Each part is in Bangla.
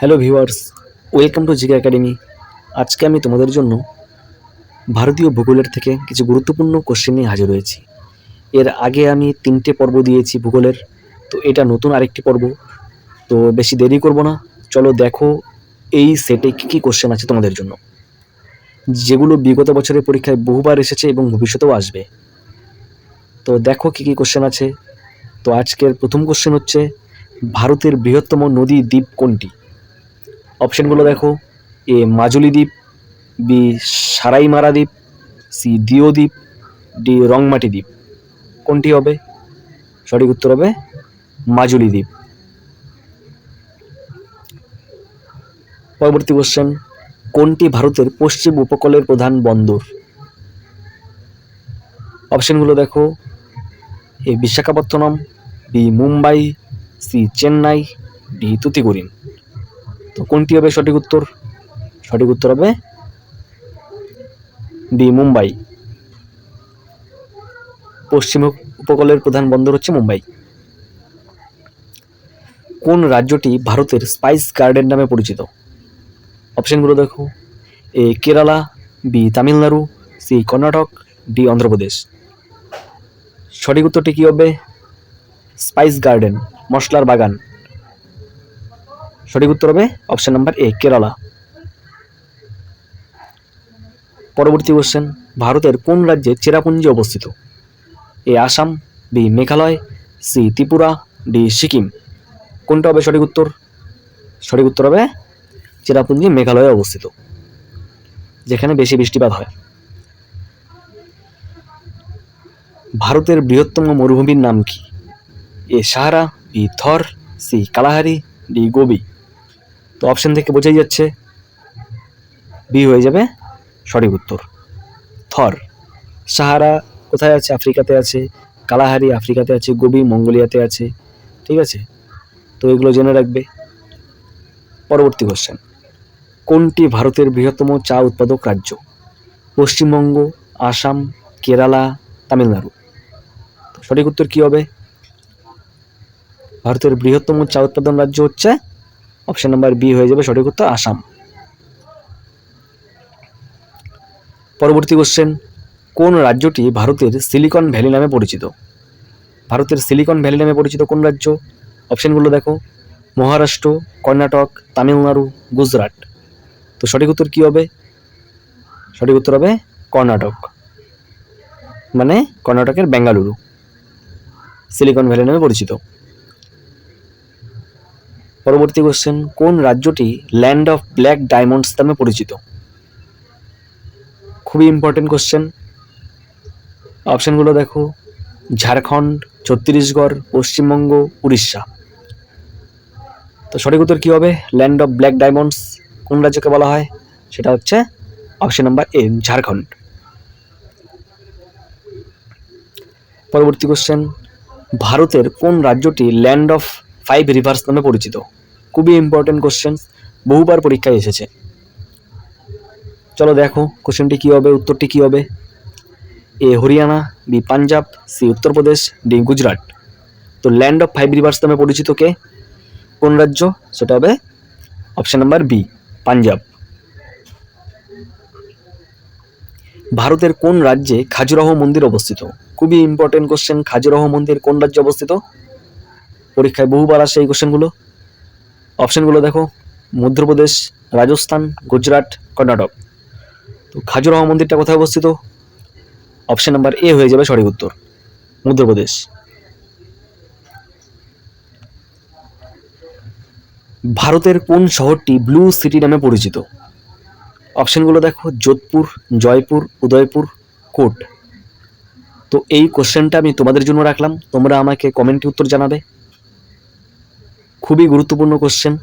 Hello viewers, welcome to GK academy. আজকে আমি তোমাদের জন্য ভারতীয় ভূগোলের থেকে কিছু গুরুত্বপূর্ণ কোশ্চেন নিয়ে হাজির হয়েছি। এর আগে আমি 3টে পর্ব দিয়েছি ভূগোলের, তো এটা নতুন আরেকটি পর্ব। তো বেশি দেরি করব না, চলো দেখো এই সেটে কী কী কোশ্চেন আছে তোমাদের জন্য, যেগুলো বিগত বছরের পরীক্ষায় বহুবার এসেছে এবং ভবিষ্যতেও আসবে। তো দেখো কী কী কোশ্চেন আছে। তো আজকের প্রথম কোশ্চেন হচ্ছে, ভারতের বৃহত্তম নদী দ্বীপ কোনটি? অপশনগুলো দেখো: এ মাজুলি দ্বীপ, বি সারাইমারা দ্বীপ, সি দিও দ্বীপ, ডি রংমাটি দ্বীপ। কোনটি হবে? সঠিক উত্তর হবে মাজুলি দ্বীপ। পরবর্তী কোশ্চেন, কোনটি ভারতের পশ্চিম উপকূলের প্রধান বন্দর? অপশনগুলো দেখো: A Visakhapatnam, B Mumbai, C Chennai, D Tuticorin. তো কোনটি হবে সঠিক উত্তর? সঠিক উত্তর হবে ডি মুম্বাই। পশ্চিম উপকূলের প্রধান বন্দর হচ্ছে মুম্বাই। কোন রাজ্যটি ভারতের স্পাইস গার্ডেন নামে পরিচিত? অপশনগুলো দেখো: A Kerala, B Tamil Nadu, C Karnataka, D Andhra Pradesh. সঠিক উত্তরটি কী হবে? স্পাইস গার্ডেন, মশলার বাগান। সঠিক উত্তর হবে অপশন নাম্বার এ কেরালা। পরবর্তী কোশ্চেন, ভারতের কোন রাজ্যে চেরাপুঞ্জি অবস্থিত? A Assam, B Meghalaya, C Tripura, D Sikkim. কোনটা হবে সঠিক উত্তর? সঠিক উত্তর হবে চেরাপুঞ্জি মেঘালয়ে অবস্থিত, যেখানে বেশি বৃষ্টিপাত হয়। ভারতের বৃহত্তম মরুভূমির নাম কি? এ সাহারা, বি থর, সি কালাহারি, ডি গোবি। তো অপশন থেকে বোঝাই যাচ্ছে বি হয়ে যাবে সঠিক উত্তর, থর। সাহারা কোথায় আছে? আফ্রিকাতে আছে। কালাহারি আফ্রিকাতে আছে। গোবি মঙ্গোলিয়াতে আছে। ঠিক আছে, তো এগুলো জেনে রাখবে। পরবর্তী কোশ্চেন, কোনটি ভারতের বৃহত্তম চা উৎপাদক রাজ্য? পশ্চিমবঙ্গ, আসাম, কেরালা, তামিলনাড়ু। তো সঠিক উত্তর কী হবে? ভারতের বৃহত্তম চা উৎপাদন রাজ্য হচ্ছে অপশন নাম্বার বি হয়ে যাবে সঠিক উত্তর, আসাম। পরবর্তী কোশ্চেন, কোন রাজ্যটি ভারতের সিলিকন ভ্যালি নামে পরিচিত? ভারতের সিলিকন ভ্যালি নামে পরিচিত কোন রাজ্য? অপশনগুলো দেখো: মহারাষ্ট্র, কর্ণাটক, তামিলনাড়ু, গুজরাট। তো সঠিক উত্তর কী হবে? সঠিক উত্তর হবে কর্ণাটক, মানে কর্ণাটকের বেঙ্গালুরু সিলিকন ভ্যালি নামে পরিচিত। পরবর্তী কোশ্চেন, কোন রাজ্যটি ল্যান্ড অফ ব্ল্যাক ডায়মন্ডস নামে পরিচিত? খুবই ইম্পর্টেন্ট কোশ্চেন। অপশনগুলো দেখো: ঝাড়খণ্ড, ছত্তিশগড়, পশ্চিমবঙ্গ, উড়িষ্যা। তো সঠিক উত্তর কী হবে? ল্যান্ড অফ ব্ল্যাক ডায়মন্ডস কোন রাজ্যকে বলা হয়? সেটা হচ্ছে অপশন নাম্বার এ, ঝাড়খণ্ড। পরবর্তী কোশ্চেন, ভারতের কোন রাজ্যটি ল্যান্ড অফ 5 রিভার্স নামে পরিচিত? খুবই ইম্পর্টেন্ট কোশ্চেন, বহুবার পরীক্ষায় এসেছে। চলো দেখো কোশ্চেনটি কী হবে, উত্তরটি কী হবে। A Haryana, B Punjab, C Uttar Pradesh, D Gujarat. তো ল্যান্ড অফ 5 রিভার্স নামে পরিচিত কে, কোন রাজ্য? সেটা হবে অপশন নাম্বার বি, পাঞ্জাব। ভারতের কোন রাজ্যে খাজুরাহ মন্দির অবস্থিত? খুবই ইম্পর্টেন্ট কোশ্চেন, খাজুরাহ মন্দির কোন রাজ্যে অবস্থিত? পরীক্ষায় বহুবার আসে এই কোশ্চেনগুলো। অপশনগুলো দেখো: মধ্যপ্রদেশ, রাজস্থান, গুজরাট, কর্ণাটক। তো খাজুরাহ মন্দিরটা কোথায় অবস্থিত? অপশন নাম্বার এ হয়ে যাবে সঠিক উত্তর, মধ্যপ্রদেশ। ভারতের কোন শহরটি ব্লু সিটি নামে পরিচিত? অপশনগুলো দেখো: যোধপুর, জয়পুর, উদয়পুর, কোট। তো এই কোশ্চেনটা আমি তোমাদের জন্য রাখলাম, তোমরা আমাকে কমেন্টে উত্তর জানাবে। খুবই গুরুত্বপূর্ণ কোশ্চেন।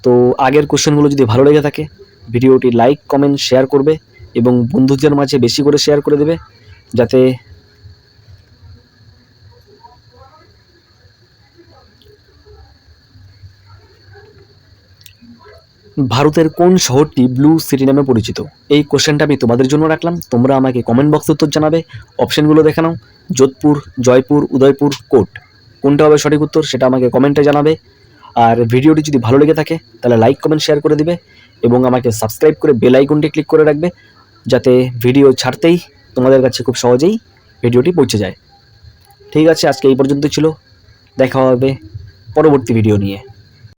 তো আগের কোশ্চেনগুলো যদি ভালো লেগে থাকে, ভিডিওটি লাইক, কমেন্ট, শেয়ার করবে এবং বন্ধুদের মাঝে বেশি করে শেয়ার করে দেবে, যাতে ভারতের কোন শহরটি ব্লু সিটি নামে পরিচিত? এই কোশ্চেনটা আমি তোমাদের জন্য রাখলাম, তোমরা আমাকে কমেন্ট বক্সে উত্তর জানাবে। অপশনগুলো দেখে নাও: যোধপুর, জয়পুর, উদয়পুর, কোট। কোনটা হবে সঠিক উত্তর সেটা আমাকে কমেন্টে জানাবে। আর ভিডিওটি যদি ভালো লেগে থাকে তাহলে লাইক কমেন্ট শেয়ার করে দিবে এবং আমাকে সাবস্ক্রাইব করে বেল আইকনটি ক্লিক করে রাখবে, যাতে ভিডিও ছাড়তেই তোমাদের কাছে খুব সহজেই ভিডিওটি পৌঁছে যায়। ঠিক আছে, আজকে এই পর্যন্ত ছিল। দেখা হবে পরবর্তী ভিডিও নিয়ে।